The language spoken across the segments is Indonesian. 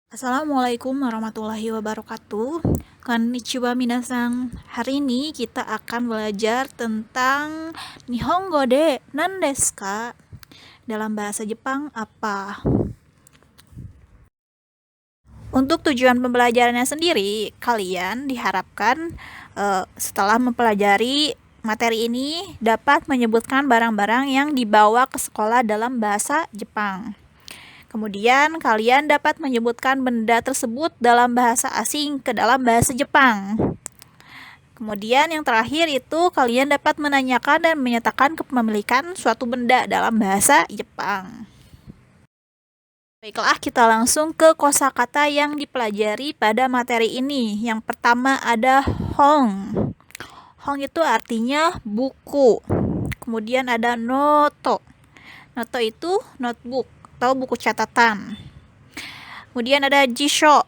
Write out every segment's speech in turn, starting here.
Assalamualaikum warahmatullahi wabarakatuh. Konnichiwa minasang. Hari ini kita akan belajar tentang Nihongo de nan desu ka? Dalam bahasa Jepang apa? Untuk tujuan pembelajarannya sendiri, kalian diharapkan setelah mempelajari materi ini dapat menyebutkan barang-barang yang dibawa ke sekolah dalam bahasa Jepang. Kemudian kalian dapat menyebutkan benda tersebut dalam bahasa asing ke dalam bahasa Jepang. Kemudian yang terakhir itu kalian dapat menanyakan dan menyatakan kepemilikan suatu benda dalam bahasa Jepang. Baiklah, kita langsung ke kosakata yang dipelajari pada materi ini. Yang pertama ada hong. Hong itu artinya buku. Kemudian ada noto. Noto itu notebook atau buku catatan. Kemudian ada jisho,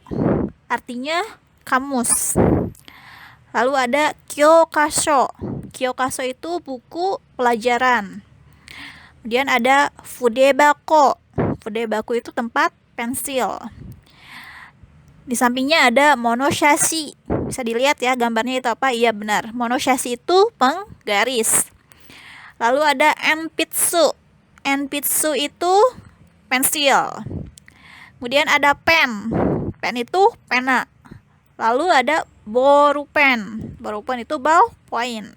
artinya kamus. Lalu ada kyokasho. Kyokasho itu buku pelajaran. Kemudian ada fudebako. Fudebako itu tempat pensil. Di sampingnya ada monoshashi. Bisa dilihat ya gambarnya itu apa? Iya benar. Monoshashi itu penggaris. Lalu ada enpitsu. Enpitsu itu pensil. Kemudian ada pen. Pen itu pena. Lalu ada borupen. Borupen itu ballpoint.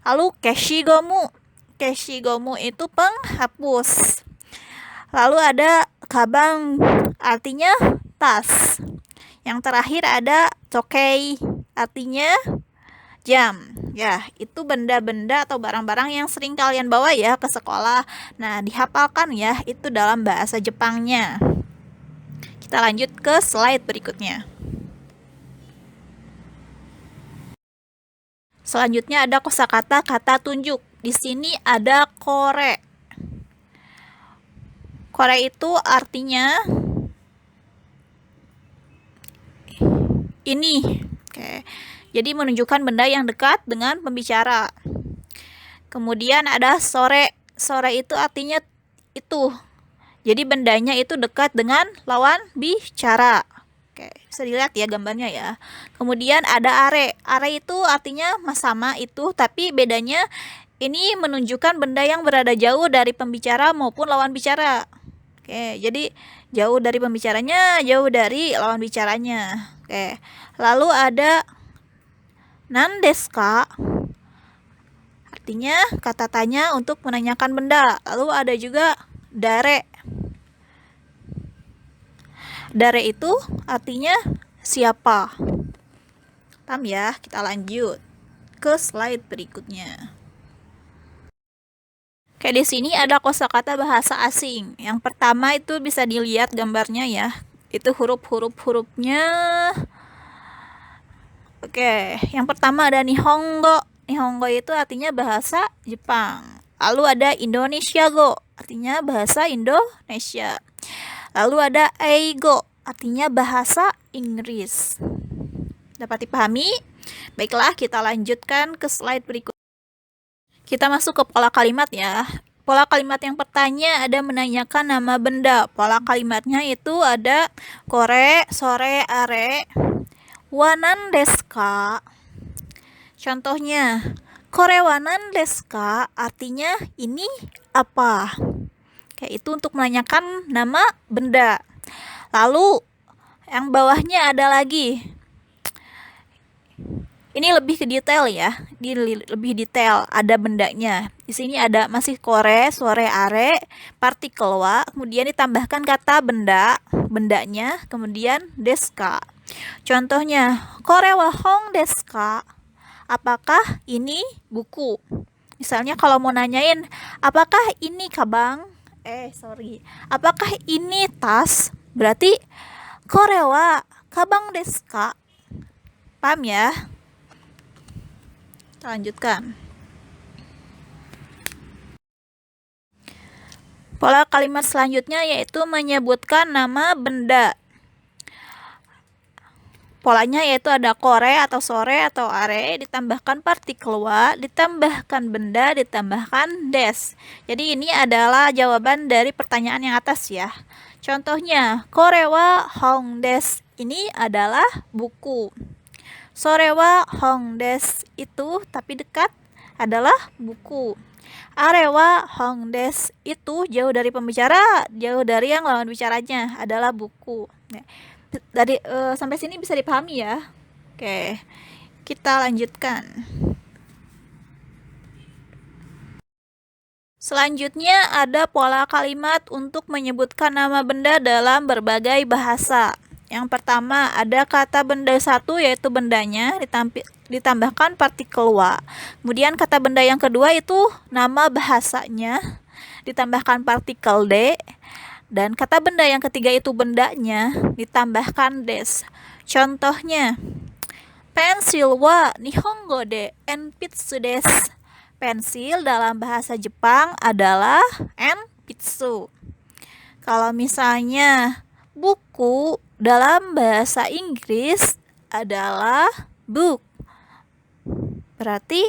Lalu keshigomu. Keshigomu itu penghapus. Lalu ada kabang, artinya tas. Yang terakhir ada tokei, artinya jam. Ya, itu benda-benda atau barang-barang yang sering kalian bawa ya ke sekolah. Nah, dihafalkan ya, itu dalam bahasa Jepangnya. Kita lanjut ke slide berikutnya. Selanjutnya ada kosakata kata tunjuk. Di sini ada kore. Kore itu artinya ini. Oke. Jadi menunjukkan benda yang dekat dengan pembicara. Kemudian ada sore. Sore itu artinya itu. Jadi bendanya itu dekat dengan lawan bicara. Oke, bisa dilihat ya gambarnya ya. Kemudian ada are. Are itu artinya sama itu, tapi bedanya ini menunjukkan benda yang berada jauh dari pembicara maupun lawan bicara. Oke, jadi jauh dari pembicaranya, jauh dari lawan bicaranya. Oke. Lalu ada nan desu ka? Artinya kata tanya untuk menanyakan benda. Lalu ada juga dare. Dare itu artinya siapa. Paham ya? Kita lanjut ke slide berikutnya. Oke, di sini ada kosakata bahasa asing. Yang pertama itu bisa dilihat gambarnya ya. Itu hurufnya. Oke, yang pertama ada Nihongo. Nihongo itu artinya bahasa Jepang. Lalu ada Indonesia Go, artinya bahasa Indonesia. Lalu ada Eigo, artinya bahasa Inggris. Dapat dipahami? Baiklah, kita lanjutkan ke slide berikut. Kita masuk ke pola kalimat ya. Pola kalimat yang pertama ada menanyakan nama benda. Pola kalimatnya itu ada kore, sore, are, wanan desu ka. Contohnya, kore wanan desu ka artinya ini apa? Kayak itu untuk menanyakan nama benda. Lalu yang bawahnya ada lagi. Ini lebih ke detail ya. Ini lebih detail, ada bendanya. Di sini ada masih kore, sore, are, partikel wa, kemudian ditambahkan kata benda, bendanya, kemudian desu ka. Contohnya, kore wa hong desu ka? Apakah ini buku? Misalnya kalau mau nanyain, apakah ini kabang? Apakah ini tas? Berarti kore wa kabang desu ka? Paham ya? Kita lanjutkan. Pola kalimat selanjutnya yaitu menyebutkan nama benda. Polanya yaitu ada kore atau sore atau are, ditambahkan partikel wa, ditambahkan benda, ditambahkan des. Jadi ini adalah jawaban dari pertanyaan yang atas ya. Contohnya, korewa hong desu. Ini adalah buku. Sorewa hong desu itu tapi dekat adalah buku. Arewa hong desu itu jauh dari pembicara, jauh dari yang lawan bicaranya adalah buku. Nah, dari sampai sini bisa dipahami ya. Oke, kita lanjutkan. Selanjutnya ada pola kalimat untuk menyebutkan nama benda dalam berbagai bahasa. Yang pertama ada kata benda satu yaitu bendanya ditambahkan partikel wa. Kemudian kata benda yang kedua itu nama bahasanya ditambahkan partikel de. Dan kata benda yang ketiga itu bendanya ditambahkan des. Contohnya, pensil wa nihongo de enpitsu desu. Pensil dalam bahasa Jepang adalah enpitsu. Kalau misalnya buku dalam bahasa Inggris adalah book. Berarti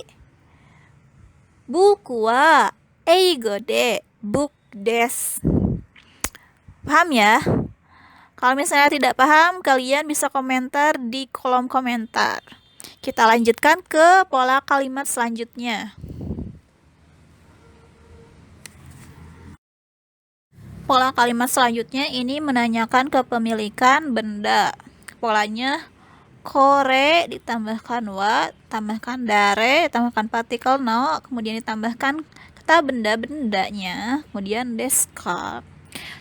buku wa eigo de book desu. Paham ya? Kalau misalnya tidak paham, kalian bisa komentar di kolom komentar. Kita lanjutkan ke pola kalimat selanjutnya. Pola kalimat selanjutnya ini menanyakan kepemilikan benda. Polanya kore ditambahkan wa, tambahkan dare, tambahkan partikel no, kemudian ditambahkan kata benda-bendanya, kemudian desu ka.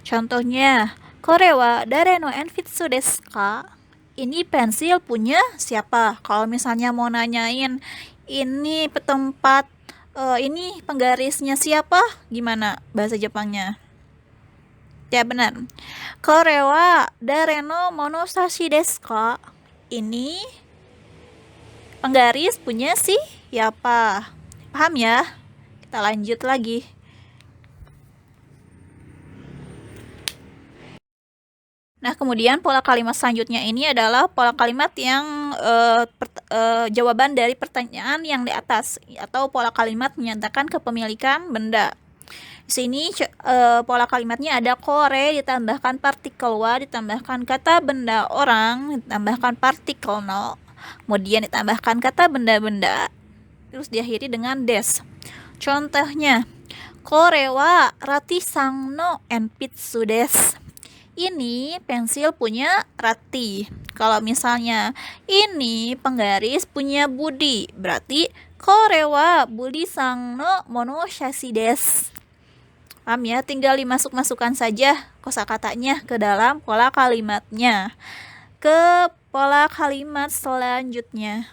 Contohnya, kore wa dare no enpitsu desu ka? Ini pensil punya siapa? Kalau misalnya mau nanyain ini tempat ini penggarisnya siapa? Gimana bahasa Jepangnya? Ya benar. Kore wa dare no monosashi desu ka? Ini penggaris punya siapa? Paham ya? Kita lanjut lagi. Nah, kemudian pola kalimat selanjutnya ini adalah pola kalimat yang jawaban dari pertanyaan yang di atas, atau pola kalimat menyatakan kepemilikan benda. Di sini pola kalimatnya ada kore ditambahkan partikel wa, ditambahkan kata benda orang, ditambahkan partikel no, kemudian ditambahkan kata benda-benda, terus diakhiri dengan des. Contohnya, kore wa rati-san no enpitsu desu. Ini pensil punya Rati. Kalau misalnya ini penggaris punya Budi, berarti kore wa Budi-san no monoshashi desu. Paham ya? Tinggal dimasuk-masukkan saja kosakatanya ke dalam pola kalimatnya. Ke pola kalimat selanjutnya.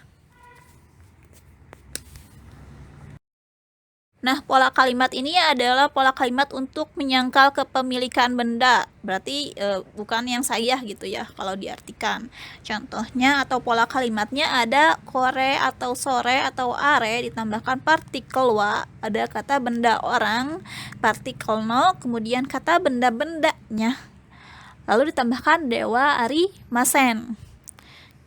Nah, pola kalimat ini adalah pola kalimat untuk menyangkal kepemilikan benda. Berarti bukan yang saya gitu ya kalau diartikan. Contohnya atau pola kalimatnya ada kore atau sore atau are ditambahkan partikel wa, ada kata benda orang, partikel no, kemudian kata benda-bendanya. Lalu ditambahkan dewa ari masen.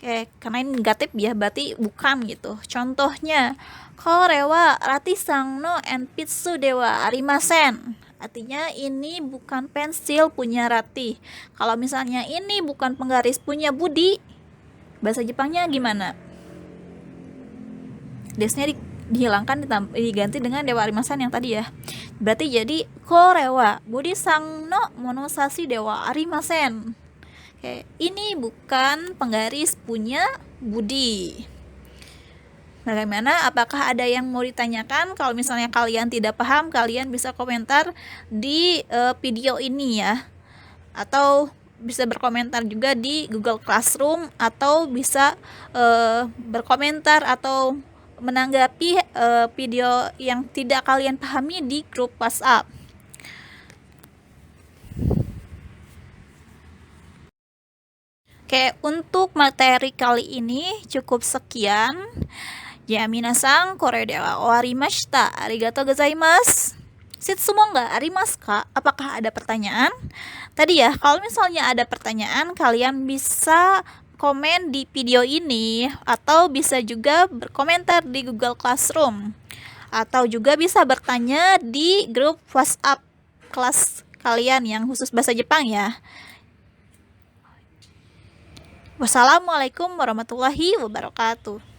Oke, karena ini negatif ya, berarti bukan gitu. Contohnya, kore wa rati-san no enpitsu dewa arimasen. Artinya ini bukan pensil punya Rati. Kalau misalnya ini bukan penggaris punya Budi, bahasa Jepangnya gimana? Desnya dihilangkan, diganti dengan dewa arimasen yang tadi ya. Berarti jadi kore wa Budi-san no monosashi dewa arimasen. Oke, ini bukan penggaris punya Budi. Bagaimana? Apakah ada yang mau ditanyakan? Kalau misalnya kalian tidak paham, kalian bisa komentar di video ini ya. Atau bisa berkomentar juga di Google Classroom, atau bisa berkomentar atau menanggapi video yang tidak kalian pahami di grup WhatsApp. Oke, untuk materi kali ini cukup sekian. Ya, minasan, kore de wa owarimashita. Arigatou gozaimasu. Shitsumo ga arimasu ka? Apakah ada pertanyaan? Tadi ya, kalau misalnya ada pertanyaan, kalian bisa komen di video ini, atau bisa juga berkomentar di Google Classroom, atau juga bisa bertanya di grup WhatsApp kelas kalian yang khusus bahasa Jepang ya. Wassalamualaikum warahmatullahi wabarakatuh.